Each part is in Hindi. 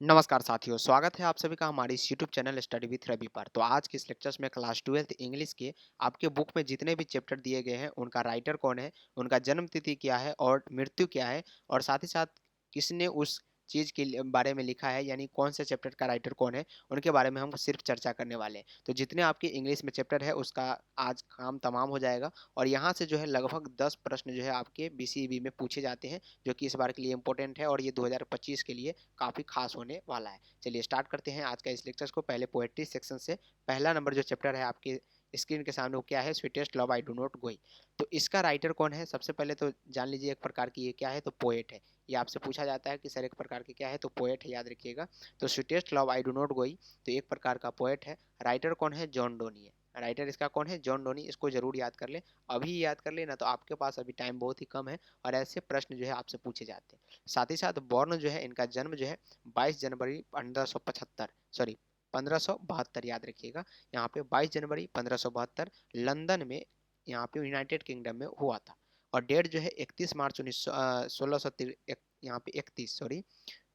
नमस्कार साथियों, स्वागत है आप सभी का हमारे इस YouTube channel study with Ravi पर। तो आज के इस लेक्चर्स में क्लास 12th इंग्लिश के आपके बुक में जितने भी चैप्टर दिए गए हैं, उनका राइटर कौन है, उनका जन्म तिथि क्या है और मृत्यु क्या है, और साथ ही साथ किसने उस चीज़ के बारे में लिखा है, यानी कौन से चैप्टर का राइटर कौन है, उनके बारे में हम सिर्फ चर्चा करने वाले हैं। तो जितने आपके इंग्लिश में चैप्टर है, उसका आज काम तमाम हो जाएगा। और यहाँ से जो है लगभग 10 प्रश्न जो है आपके बीसीबी में पूछे जाते हैं, जो कि इस बार के लिए इंपॉर्टेंट है और ये 2025 के लिए काफ़ी खास होने वाला है। चलिए स्टार्ट करते हैं आज का इस लेक्चर को। पहले पोएट्री सेक्शन से पहला नंबर जो चैप्टर है आपके स्क्रीन के सामने, वो क्या है? Sweetest love I do not गोई। तो इसका राइटर कौन है? सबसे पहले तो जान लीजिए एक प्रकार की ये क्या है, तो पोएट है। ये आपसे पूछा जाता है कि सर एक प्रकार की क्या है, तो पोएट है, याद रखिएगा। तो sweetest love I do not गोई तो एक प्रकार का पोएट है। राइटर कौन है? जॉन डोनी है। राइटर इसका कौन है? John Donne. इसको जरूर याद कर ले, अभी याद कर ले ना, तो आपके पास अभी टाइम बहुत ही कम है और ऐसे प्रश्न जो है आपसे पूछे जाते हैं। साथ ही साथ बॉर्न जो है, इनका जन्म जो है 22 जनवरी 1575, सॉरी 1572, याद रखिएगा। यहाँ पे 22 जनवरी 1572 लंदन में, यहाँ पे यूनाइटेड किंगडम में हुआ था। और डेट जो है 31 मार्च 1600, यहाँ पे 31, सॉरी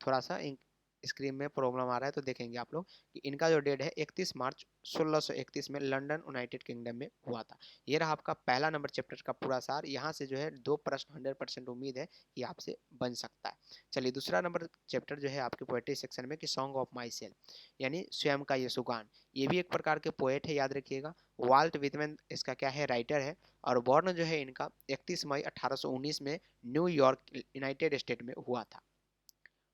थोड़ा सा स्क्रीन में प्रॉब्लम आ रहा है तो देखेंगे आप लोग कि इनका जो डेट है 31 मार्च 1631 में लंदन यूनाइटेड किंगडम में हुआ था। ये रहा आपका पहला नंबर चैप्टर का पूरा सार। यहाँ से जो है 2 प्रश्न 100% उम्मीद है कि आपसे बन सकता है। चलिए दूसरा नंबर चैप्टर जो है आपके पोएट्री सेक्शन में कि सॉन्ग ऑफ माई सेल्फ, यानी स्वयं का ये सुगान। ये भी एक प्रकार के पोएट है, याद रखिएगा। वाल्ट विटमैन इसका क्या है? राइटर है। और बॉर्न जो है इनका 31 मई 1819 में न्यूयॉर्क यूनाइटेड स्टेट में हुआ था।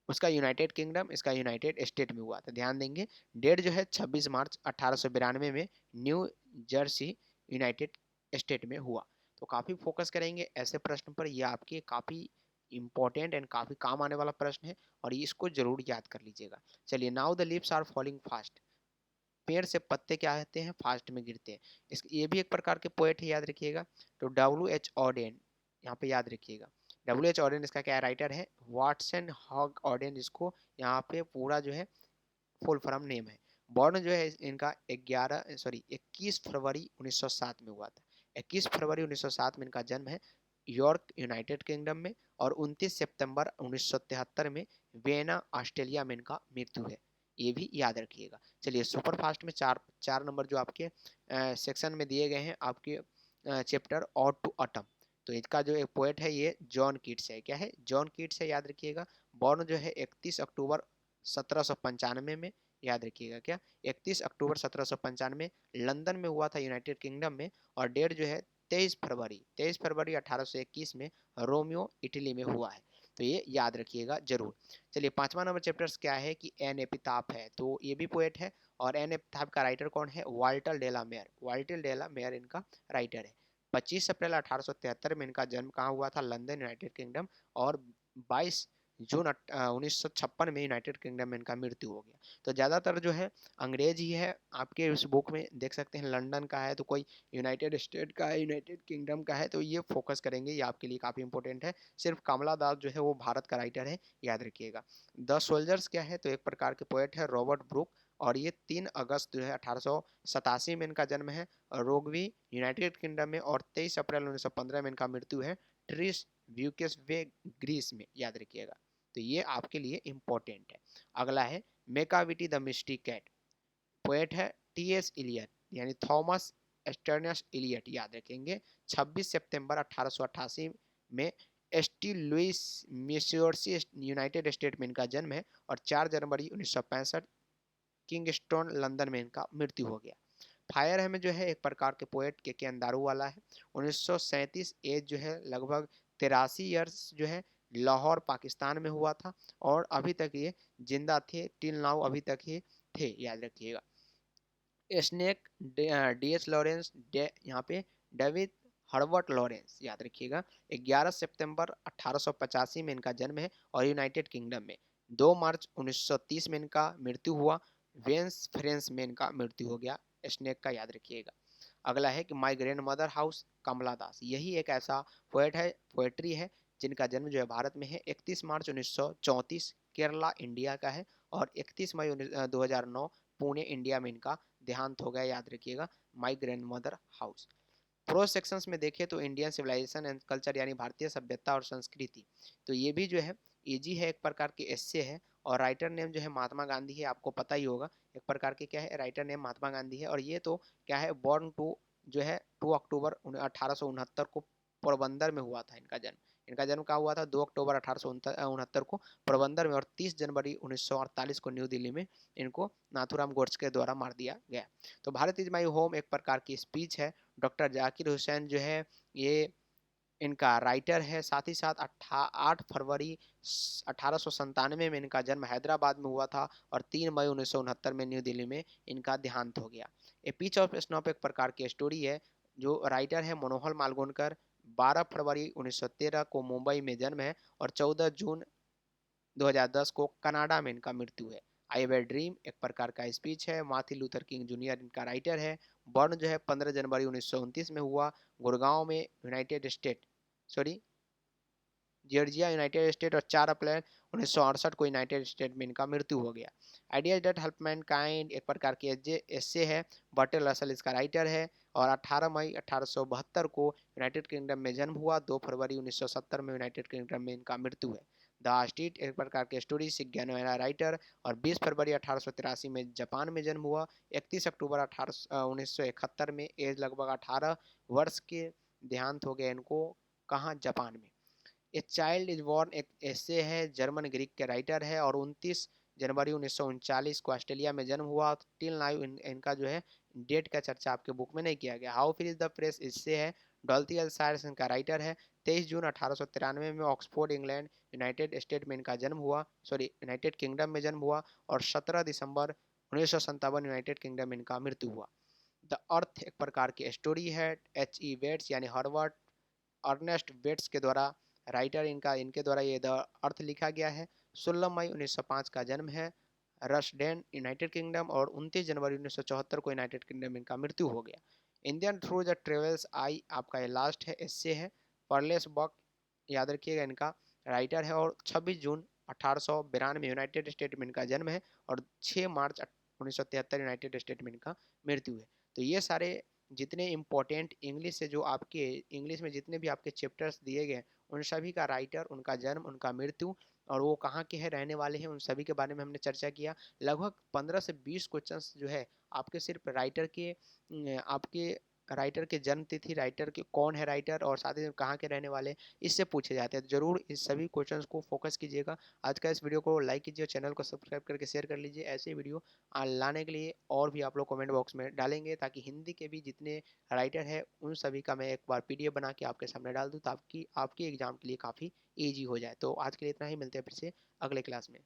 उसका यूनाइटेड किंगडम, इसका यूनाइटेड स्टेट में हुआ था, ध्यान देंगे। डेट जो है 26 मार्च 1892 में न्यू जर्सी यूनाइटेड स्टेट में हुआ। तो काफ़ी फोकस करेंगे ऐसे प्रश्न पर, यह आपके काफ़ी इंपॉर्टेंट एंड काफ़ी काम आने वाला प्रश्न है और इसको जरूर याद कर लीजिएगा। चलिए, now the leaves are falling fast. पेड़ से पत्ते क्या होते हैं? फास्ट में गिरते हैं। इस ये भी एक प्रकार के पोएट है, याद रखिएगा। तो W.H. ऑडेन, यहाँ पे याद रखिएगा। W.H. ऑडेन इसका क्या राइटर है? वाटसन हॉग ऑडेन, इसको यहाँ पे पूरा जो है फुल फॉर्म नेम है। बॉर्न जो है इनका 21 फरवरी 1907 में हुआ था। 21 फरवरी 1907 में इनका जन्म है यॉर्क यूनाइटेड किंगडम में। और 29 सितंबर 1973 में वियना ऑस्ट्रेलिया में इनका मृत्यु है। ये भी याद रखिएगा। चलिए सुपर फास्ट में चार चार नंबर जो आपके सेक्शन में दिए गए हैं आपके चैप्टर और टू ऑटम। तो इसका जो एक पोएट है ये जॉन कीट्स है। क्या है? जॉन कीट्स है, याद रखिएगा। बॉर्न जो है 31 अक्टूबर 1795 में, याद रखिएगा। क्या? 31 अक्टूबर 1795 लंदन में हुआ था, यूनाइटेड किंगडम में। और डेट जो है 23 फरवरी 1821 में रोमियो इटली में हुआ है। तो ये याद रखिएगा जरूर। चलिए पांचवा नंबर चैप्टर्स क्या है कि एन एपिताफ है। तो ये भी पोएट है। और एन एपिताफ का राइटर कौन है? वाल्टर डेला मेयर। वाल्टर डेला मेयर इनका राइटर है। 25 अप्रैल 1873 में इनका जन्म कहाँ हुआ था? London United kingdom. और 22 जून 1956 में यूनाइटेड किंगडम में इनका मृत्यु हो गया। तो ज़्यादातर जो है अंग्रेज ही है आपके उस बुक में, देख सकते हैं। लंदन का है तो कोई यूनाइटेड स्टेट का है, यूनाइटेड किंगडम का है, तो ये फोकस करेंगे, ये आपके लिए काफ़ी इंपॉर्टेंट है। सिर्फ कमला दास जो है वो भारत का राइटर है, याद रखिएगा। द सोल्जर्स क्या है? तो एक प्रकार के पोएट है रॉबर्ट ब्रूक। और ये 3 अगस्त जो है 1887 में इनका जन्म है रोगवी यूनाइटेड किंगडम में। और 23 अप्रैल 1915 में इनका मृत्यु है ट्रिस व्यूकेसवे ग्रीस में, याद रखिएगा। तो ये आपके लिए इंपॉर्टेंट है। अगला है मेकाविटी द मिस्टी कैट। पोएट है T.S. इलियट, यानी थॉमस एस्टर्नस इलियट, याद रखेंगे। 26 सितंबर 1888 में एसटी लुइस मिस्योर्सी यूनाइटेड स्टेट में इनका जन्म है। और 4 जनवरी 1965 किंगस्टोन लंदन में इनका मृत्यु हो गया। फायर है में जो है एक प्रकार के पोएट के अंदारू वाला है। 1937 एज जो है लगभग 83 ईयर्स जो है लाहौर पाकिस्तान में हुआ था। और अभी तक ये जिंदा थे, टिल नाउ अभी तक ये थे, याद रखिएगा। Snake D.H. लॉरेंस यहाँ पे डेविड हर्बर्ट लॉरेंस, याद रखिएगा। 11 सितंबर 1885 में इनका जन्म है और यूनाइटेड किंगडम में। 2 मार्च 1930 में इनका मृत्यु हुआ। वेंस फ्रेंस में इनका मृत्यु हो गया स्नेक का, याद रखिएगा। अगला है कि माई ग्रैंड मदर हाउस कमला दास। यही एक ऐसा पोएट है, पोएट्री है, जिनका जन्म जो है भारत में है। 31 मार्च 1934 केरला इंडिया का है। और 31 मई 2009 पुणे इंडिया में इनका देहांत हो गया, याद रखिएगा। My grand mother house. Pro sections में देखें तो इंडियन सिविलाइजेशन एंड कल्चर, यानी भारतीय सभ्यता और संस्कृति। तो ये भी जो है इजी है, एक प्रकार की एस्से है। और राइटर नेम जो है महात्मा गांधी है, आपको पता ही होगा एक प्रकार के क्या है राइटर नेम महात्मा गांधी है। और ये तो क्या है बॉर्न टू जो है 2 अक्टूबर 1869 को पोरबंदर में हुआ था इनका जन्म। इनका जन्म कहाँ हुआ था? 2 अक्टूबर 1869 को पोरबंदर में। और 30 जनवरी 1948 को न्यू दिल्ली में इनको नाथूराम गोडसे के द्वारा मार दिया गया। तो भारत इज माई होम एक प्रकार की स्पीच है। डॉक्टर जाकिर हुसैन जो है ये इनका राइटर है। साथ ही साथ 8 फरवरी 1897 में इनका जन्म हैदराबाद में हुआ था और 3 मई 1969 में न्यू दिल्ली में इनका देहांत हो गया। ए पिच ऑफ स्नॉप एक प्रकार की स्टोरी है। जो राइटर है मनोहर मालगोनकर। 12 फरवरी 1913 को मुंबई में जन्म है और 14 जून 2010 को कनाडा में इनका मृत्यु है। आई हैव ए ड्रीम एक प्रकार का स्पीच है। मार्टिन लूथर किंग जूनियर इनका राइटर है। बर्न जो है 15 जनवरी 1929 में हुआ गुड़गांव में United state sorry Georgia United state. और 4 अप्रैल 1968 को यूनाइटेड स्टेट में इनका मृत्यु हो गया। आइडियाज दैट हेल्प मैनकाइंड एक प्रकार की एस्से है। बर्टल रसल इसका राइटर है। और 18 मई 1872 को यूनाइटेड किंगडम में जन्म हुआ। 2 फरवरी 1970 में यूनाइटेड किंगडम में इनका मृत्यु है। द स्ट्रीट एक प्रकार के स्टोरी सिग्यानो राइटर। और 20 फरवरी 1883 में जापान में जन्म हुआ। 31 अक्टूबर 1971 में एज लगभग 18 वर्ष के देहांत हो गया इनको। कहाँ? जापान में। ए चाइल्ड इज बॉर्न एक ऐसे है जर्मन ग्रीक के राइटर है। और 29 जनवरी 1939 को ऑस्ट्रेलिया में जन्म हुआ। टिल नाउ इनका जो है डेट का चर्चा आपके बुक में नहीं किया गया। हाउ फिर इज द प्रेस इससे है। डॉल्थी एल सायर्स इनका राइटर है। 23 जून 1893 में ऑक्सफोर्ड इंग्लैंड यूनाइटेड स्टेट में इनका जन्म हुआ यूनाइटेड किंगडम में जन्म हुआ। और 17 दिसंबर 1957 यूनाइटेड किंगडम में इनका मृत्यु हुआ। द अर्थ एक प्रकार की स्टोरी है। H.E. वेट्स यानी हॉवर्ड अर्नेस्ट वेट्स के द्वारा राइटर इनके द्वारा ये द अर्थ लिखा गया है। 16 मई 1905 का जन्म है रशडेन यूनाइटेड किंगडम। और 29 जनवरी 1974 को यूनाइटेड किंगडम में इनका मृत्यु हो गया। इंडियन थ्रू द ट्रेवल्स आई आपका ये लास्ट है एस्से है। परलेस बक याद रखिएगा इनका राइटर है। और 26 जून 1892 यूनाइटेड स्टेट में इनका जन्म है। और 6 मार्च 1973 यूनाइटेड स्टेट में इनका मृत्यु है। तो ये सारे जितने इम्पोर्टेंट इंग्लिश से जो आपके इंग्लिश में जितने भी आपके चैप्टर्स दिए गए उन सभी का राइटर, उनका जन्म, उनका मृत्यु और वो कहाँ के हैं, रहने वाले हैं, उन सभी के बारे में हमने चर्चा किया। लगभग 15 से 20 क्वेश्चंस जो है आपके सिर्फ आपके राइटर के जन्म तिथि, राइटर के कौन है राइटर और साथ ही कहाँ के रहने वाले, इससे पूछे जाते हैं। जरूर इस सभी क्वेश्चंस को फोकस कीजिएगा। आज का इस वीडियो को लाइक कीजिए, चैनल को सब्सक्राइब करके शेयर कर लीजिए। ऐसे वीडियो लाने के लिए और भी आप लोग कमेंट बॉक्स में डालेंगे ताकि हिंदी के भी जितने राइटर है उन सभी का मैं एक बार पीडीएफ बना के आपके सामने डाल दूँ ताकि आपकी एग्जाम के लिए काफ़ी ईजी हो जाए। तो आज के लिए इतना ही, मिलते हैं फिर से अगले क्लास में।